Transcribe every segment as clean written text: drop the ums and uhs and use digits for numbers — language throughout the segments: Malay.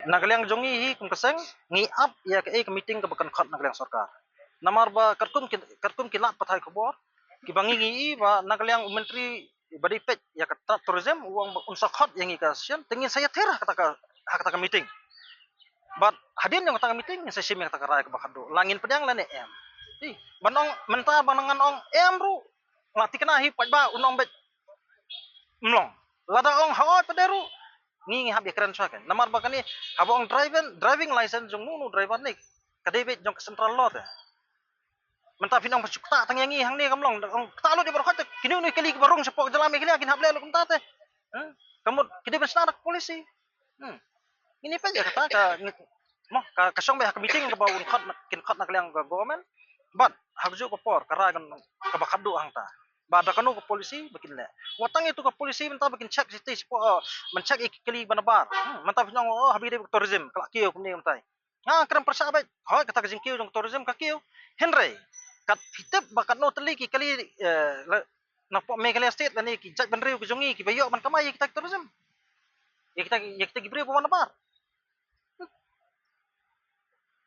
Nagaliang jongi hi kung kaseng ngiap ya ke meeting ke bekan khat nagaliang sarkar. Namar ba karkum kilat pathai khobor ki bangi ngi ba nagaliang menteri badi pet ya kata tourism uang unsa khat yang ikasian tingin saya terah kata meeting. But hadin yang kata meeting saya sim yang kata rai ke bakado. Langin pedang lane em. Banong menta banangan ong em bro. Ngati kena hi ba unong bet mlong. Lada ong hawa pederu ngi hab ya keren kan namar bakani habong driving license jong nu driver ni kadebet jong central lot menta finang pasukta tang yangi hang ni kamlong ta lo di barokhat kini ni kali barong sepok jalami kali akin hable lo kumta te kamu kini besnarak polisi ini pa ya kata mo ka song ba ka meeting ka ba un khat nak liang ka government but habju ko por karagan ka bakadu hang ta bada kanu ke polisi bikin le watang itu ke polisi minta bikin cek situ mencek ikili banabar minta pinang habi de tourism kelak kieu kumni minta kram persahabat ha kata ke jingkiu dong tourism ka kieu henry kat hitep bakat no teli ki kali na po me kali state lani ki jaj banriu ke jongi ki bayo man kamai kita tourism kita gibri po banabar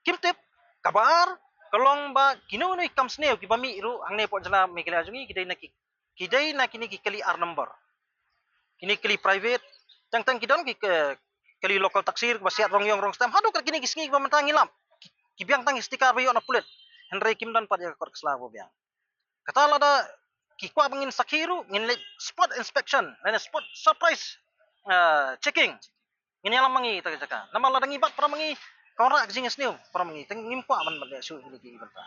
kimtep kabar kalong ba kinu ni kam sneo ki bami ru hangne po jana me kali jongi kidai na kini ki kali r number kini kali private tang kidon ki kali local taksir basiat rong yong rong stem hadu kini ki singi pamantang ngilap ki biang tang stiker bayo na pulet henry kim dan pada kor keslavo biang kata lada ki kwa bangin sakiru ngin spot inspection dan spot surprise checking ini alam mangi ta jaka nama lada ngibat para mangi korak jing sneo para mangi teng ngimpa man bade su lagi banta